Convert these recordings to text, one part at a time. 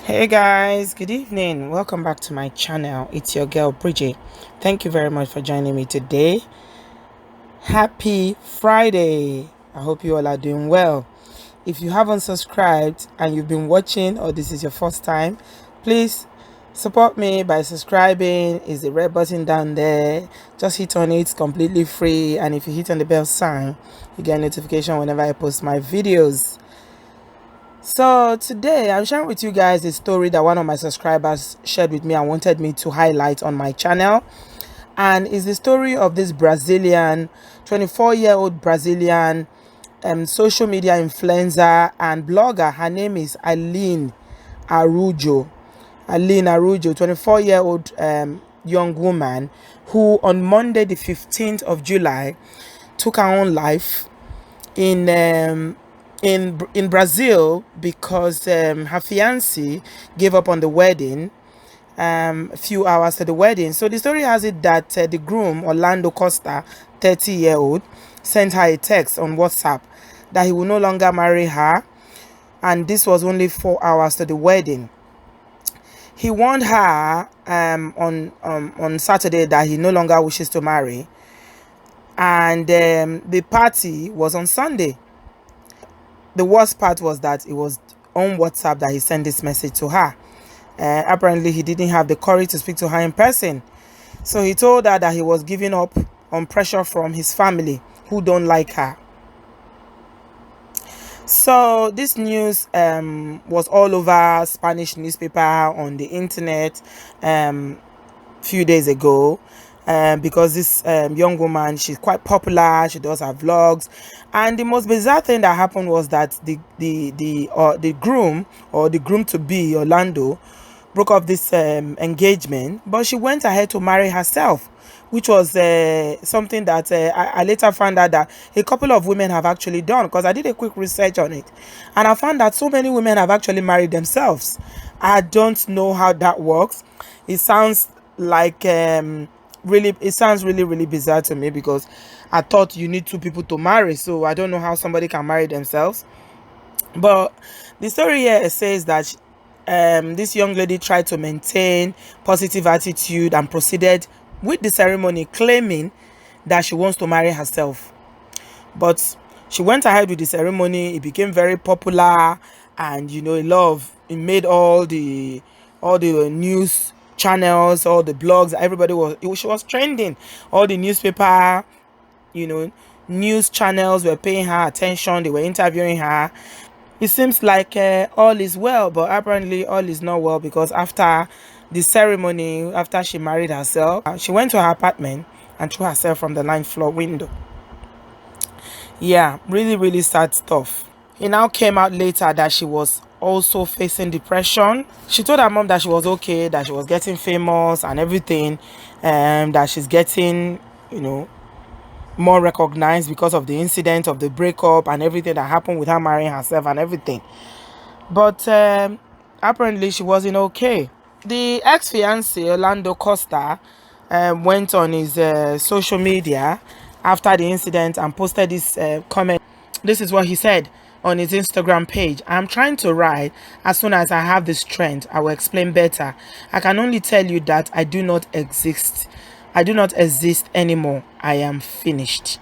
Hey guys, good evening. Welcome back to my channel. It's your girl Bridget. Thank you very much for joining me today. Happy Friday. I hope you all are doing well. If you haven't subscribed and you've been watching or this is your first time, please support me by subscribing. Is the red button down there. Just hit on it. It's completely free, and if you hit on the bell sign, you get a notification whenever I post my videos. So today I'm sharing with you guys a story that one of my subscribers shared with me and wanted me to highlight on my channel, and it's the story of this Brazilian 24-year-old Brazilian social media influencer and blogger. Her name is Aline Arujo. 24-year-old young woman who on Monday the 15th of July took her own life in Brazil because her fiancé gave up on the wedding a few hours to the wedding. So the story has it that the groom, Orlando Costa, 30-year-old, sent her a text on WhatsApp that he will no longer marry her, and this was only 4 hours to the wedding. He warned her on Saturday that he no longer wishes to marry, and the party was on Sunday. The worst part was that it was on WhatsApp that he sent this message to her. Apparently, he didn't have the courage to speak to her in person. So he told her that he was giving up on pressure from his family who don't like her. So this news was all over Spanish newspaper, on the internet few days ago. Because this young woman, she's quite popular. She does her vlogs, and the most bizarre thing that happened was that the groom or the groom to be, Orlando, broke off this engagement, but she went ahead to marry herself, which was something that I later found out that a couple of women have actually done, because I did a quick research on it, and I found that so many women have actually married themselves. I don't know how that works. It sounds like it sounds really bizarre to me, because I thought you need two people to marry, so I don't know how somebody can marry themselves. But the story here says that this young lady tried to maintain positive attitude and proceeded with the ceremony, claiming that she wants to marry herself. But she went ahead with the ceremony. It became very popular, and it made all the news channels, all the blogs, she was trending. All the newspaper, news channels were paying her attention. They were interviewing her. It seems like all is well, but apparently all is not well, because after the ceremony, after she married herself, she went to her apartment and threw herself from the 9th floor window. Yeah, really sad stuff. It now came out later that she was also facing depression. She told her mom that she was okay, that she was getting famous and everything, that she's getting, more recognized because of the incident of the breakup and everything that happened with her marrying herself and everything. But apparently she wasn't okay. The ex-fiancé, Orlando Costa, went on his social media after the incident and posted this comment. This is what he said on his Instagram page. I'm trying to write. As soon as I have the strength, I will explain better. I can only tell you that I do not exist. I do not exist anymore. I am finished.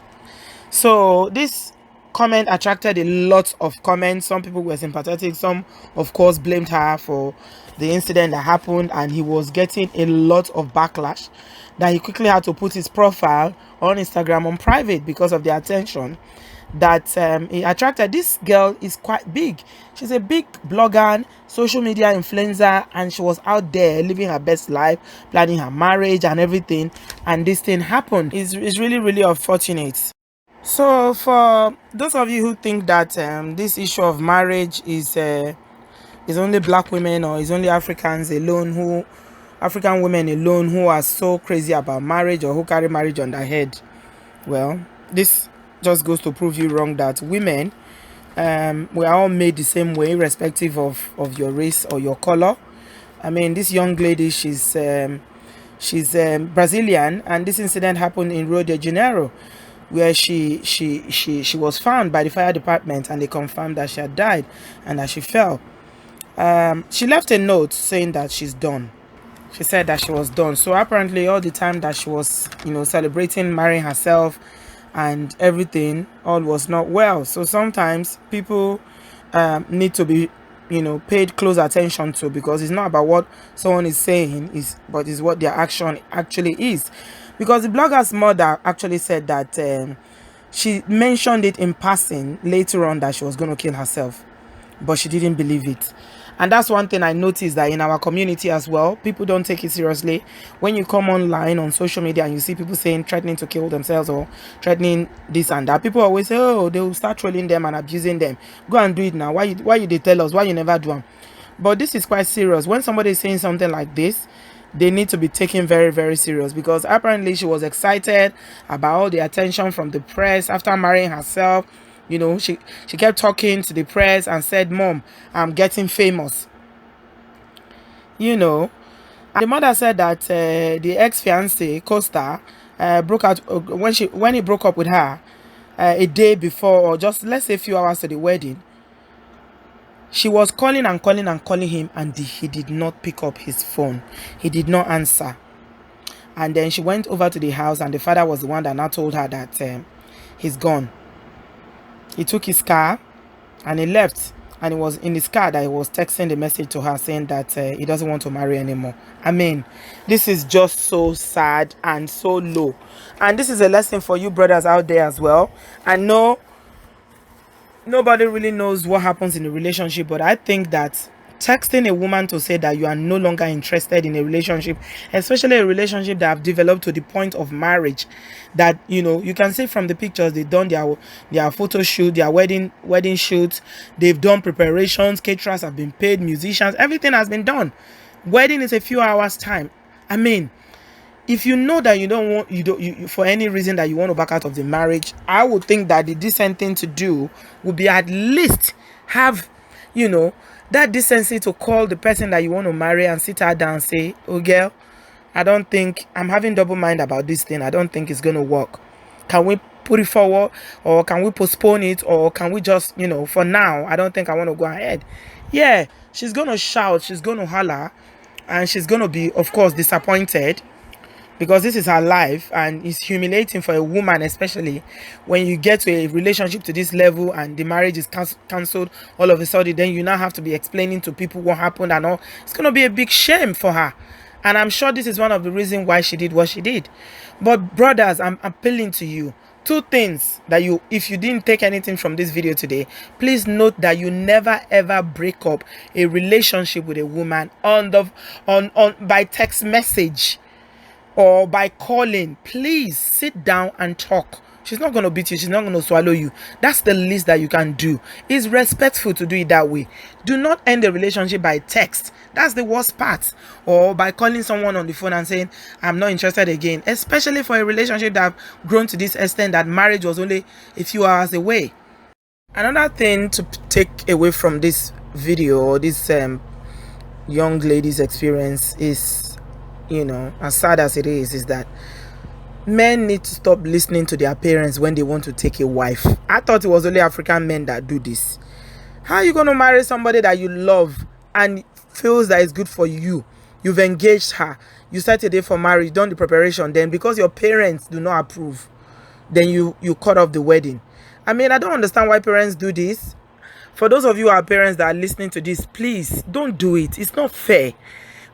So this comment attracted a lot of comments. Some people were sympathetic. Some, of course, blamed her for the incident that happened, and he was getting a lot of backlash that he quickly had to put his profile on Instagram on private because of the attention that he attracted. This girl is quite big. She's a big blogger, social media influencer, and she was out there living her best life, planning her marriage and everything, and this thing happened. It's really unfortunate. So for those of you who think that this issue of marriage is only black women, or is only African women alone who are so crazy about marriage, or who carry marriage on their head, well, this just goes to prove you wrong, that women, we are all made the same way, irrespective of your race or your color. I mean, this young lady, she's Brazilian, and this incident happened in Rio de Janeiro, where she was found by the fire department, and they confirmed that she had died and that she fell. She left a note saying that she's done. She said that she was done. So apparently all the time that she was, celebrating marrying herself and everything, all was not well. So sometimes people need to be, paid close attention to, because it's not about what someone is saying, but it's what their action actually is. Because the blogger's mother actually said that she mentioned it in passing later on that she was going to kill herself, but she didn't believe it. And that's one thing I noticed, that in our community as well, people don't take it seriously. When you come online on social media and you see people saying, threatening to kill themselves or threatening this and that, people always say, oh, they will start trolling them and abusing them. Go and do it now. Why you they tell us? Why you never do them? But this is quite serious. When somebody is saying something like this, they need to be taken very, very serious, because apparently she was excited about all the attention from the press after marrying herself. She kept talking to the press and said, Mom, I'm getting famous. And the mother said that the ex-fiance, Costa, broke out when he broke up with her a day before, or just let's say a few hours to the wedding. She was calling and calling and calling him, and he did not pick up his phone. He did not answer. And then she went over to the house, and the father was the one that now told her that he's gone. He took his car and he left, and it was in his car that he was texting the message to her saying that he doesn't want to marry anymore. I mean, this is just so sad and so low. And this is a lesson for you brothers out there as well. I know nobody really knows what happens in a relationship, but I think that texting a woman to say that you are no longer interested in a relationship, especially a relationship that have developed to the point of marriage, that you can see from the pictures, they've done their photo shoot, their wedding shoot, they've done preparations, caterers have been paid, musicians, everything has been done. Wedding is a few hours time. I mean, if you know that you for any reason that you want to back out of the marriage, I would think that the decent thing to do would be at least have that decency to call the person that you want to marry and sit her down and say, oh girl, I don't think, I'm having double mind about this thing. I don't think it's going to work. Can we put it forward, or can we postpone it, or can we just, for now, I don't think I want to go ahead. Yeah, she's going to shout, she's going to holler, and she's going to be, of course, disappointed, because this is her life, and it's humiliating for a woman, especially when you get to a relationship to this level and the marriage is cancelled all of a sudden. Then you now have to be explaining to people what happened and all. It's going to be a big shame for her, and I'm sure this is one of the reasons why she did what she did. But brothers, I'm appealing to you. Two things that if you didn't take anything from this video today, please note that you never ever break up a relationship with a woman by text message or by calling. Please sit down and talk. She's not going to beat you. She's not going to swallow you. That's the least that you can do. It's respectful to do it that way. Do not end the relationship by text. That's the worst part. Or by calling someone on the phone and saying, I'm not interested again. Especially for a relationship that have grown to this extent that marriage was only a few hours away. Another thing to take away from this video, or this young lady's experience, is, as sad as it is that men need to stop listening to their parents when they want to take a wife. I thought it was only African men that do this. How are you going to marry somebody that you love and feels that it's good for you? You've engaged her, you set a day for marriage, done the preparation, then because your parents do not approve, then you cut off the wedding. I mean, I don't understand why parents do this. For those of you who are parents that are listening to this, please don't do it. It's not fair.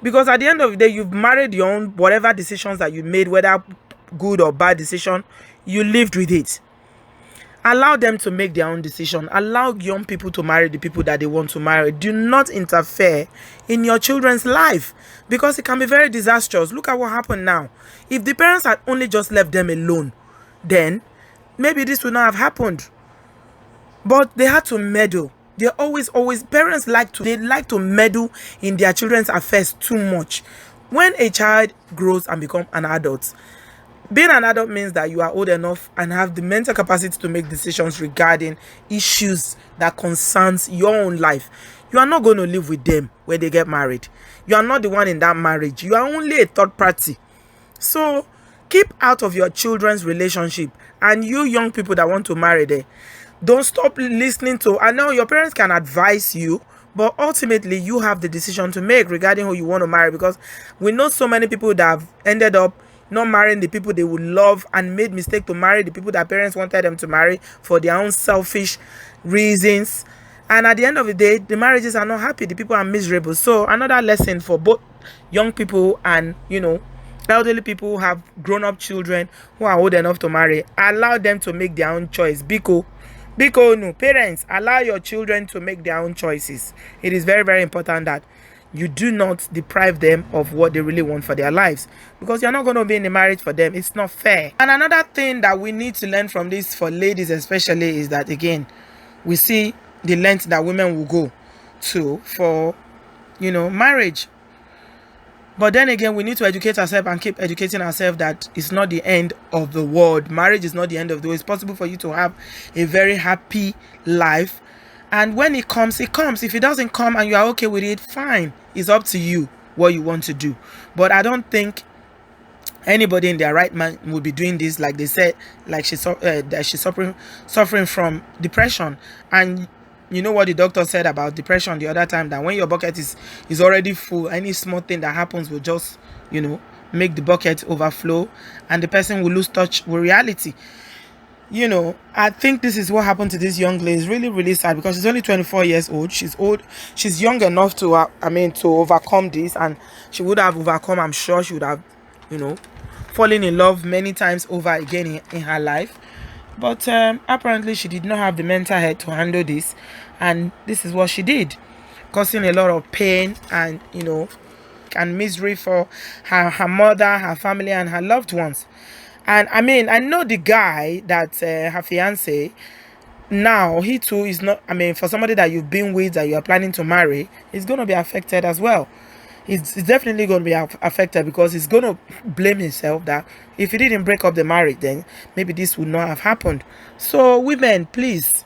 Because at the end of the day, you've married your own, whatever decisions that you made, whether good or bad decision, you lived with it. Allow them to make their own decision. Allow young people to marry the people that they want to marry. Do not interfere in your children's life, because it can be very disastrous. Look at what happened now. If the parents had only just left them alone, then maybe this would not have happened. But they had to meddle. They parents like to meddle in their children's affairs too much. When a child grows and becomes an adult, being an adult means that you are old enough and have the mental capacity to make decisions regarding issues that concerns your own life. You are not going to live with them when they get married. You are not the one in that marriage. You are only a third party. So keep out of your children's relationship. And you young people that want to marry them, don't stop listening to. I know your parents can advise you, But ultimately, you have the decision to make regarding who you want to marry, because we know so many people that have ended up not marrying the people they would love and made mistake to marry the people that parents wanted them to marry for their own selfish reasons. And at the end of the day, the marriages are not happy. The people are miserable. So another lesson for both young people and, elderly people who have grown-up children who are old enough to marry, allow them to make their own choice. Biko no, parents, allow your children to make their own choices. It is very, very important that you do not deprive them of what they really want for their lives, because you're not going to be in a marriage for them. It's not fair. And another thing that we need to learn from this, for ladies especially, is that, again, we see the length that women will go to for, marriage. But then again, we need to educate ourselves and keep educating ourselves that it's not the end of the world. Marriage is not the end of the world. It's possible for you to have a very happy life. And when it comes, it comes. If it doesn't come and you are okay with it, fine. It's up to you what you want to do. But I don't think anybody in their right mind would be doing this, like they said, like that she's suffering from depression. And you know what the doctor said about depression the other time, that when your bucket is already full, any small thing that happens will just, make the bucket overflow, and the person will lose touch with reality. I think this is what happened to this young lady. It's really, really sad, because she's only 24 years old. She's old. She's young enough to, to overcome this, and she would have overcome. I'm sure she would have, fallen in love many times over again in her life. But apparently she did not have the mental health to handle this, and this is what she did, causing a lot of pain and and misery for her mother, her family, and her loved ones. And I know the guy that her fiance, now he too is not, for somebody that you've been with, that you are planning to marry, is going to be affected as well. He's definitely going to be affected, because he's going to blame himself that if he didn't break up the marriage, then maybe this would not have happened. So women, please,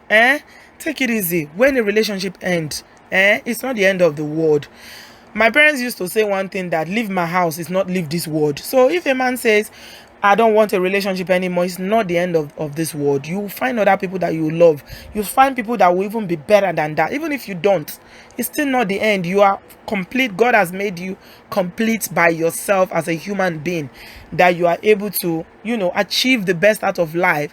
take it easy. When a relationship ends, it's not the end of the world. My parents used to say one thing, that leave my house is not leave this world. So if a man says, I don't want a relationship anymore, it's not the end of this world. You will find other people that you love. You'll find people that will even be better than that. Even if you don't, it's still not the end. You are complete. God has made you complete by yourself as a human being, that you are able to, achieve the best out of life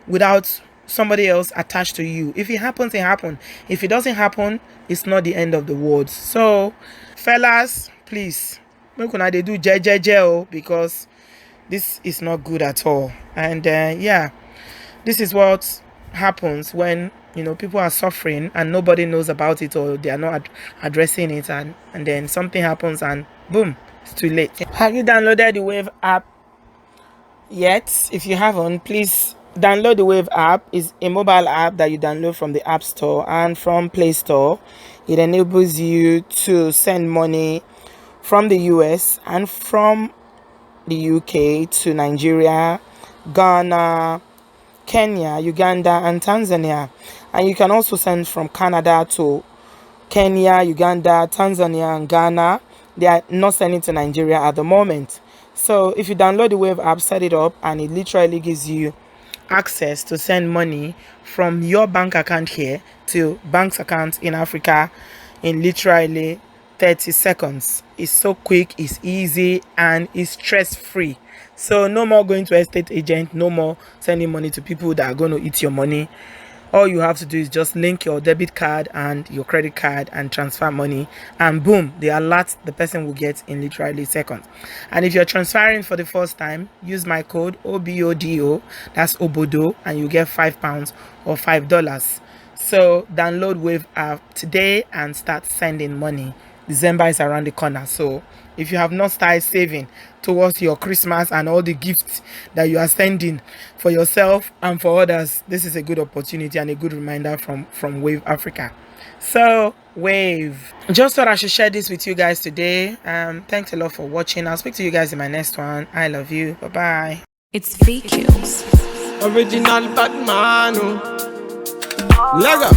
without somebody else attached to you. If it happens, it happens. If it doesn't happen, it's not the end of the world. So, fellas, please, make una dey do jejeje, because this is not good at all. And this is what happens when people are suffering and nobody knows about it, or they are not addressing it, and then something happens and boom, it's too late. Have you downloaded the Wave app yet? If you haven't, please download the Wave app. It's a mobile app that you download from the App Store and from Play Store. It enables you to send money from the US and from the UK to Nigeria, Ghana, Kenya, Uganda, and Tanzania. And you can also send from Canada to Kenya, Uganda, Tanzania, and Ghana. They are not sending to Nigeria at the moment. So if you download the Wave app, set it up, and it literally gives you access to send money from your bank account here to bank's account in Africa in literally 30 seconds. It's so quick, it's easy, and it's stress-free. So no more going to estate agent, no more sending money to people that are going to eat your money. All you have to do is just link your debit card and your credit card and transfer money, and boom, the alert the person will get in literally seconds. And if you're transferring for the first time, use my code OBODO, that's Obodo, and you get £5 or $5. So download Wave app today and start sending money. December is around the corner, so if you have not started saving towards your Christmas and all the gifts that you are sending for yourself and for others, this is a good opportunity and a good reminder from Wave Africa. So Wave, just thought I should share this with you guys today. Thanks a lot for watching. I'll speak to you guys in my next one. I love you. Bye bye. It's VQs. Original Batman. Lego.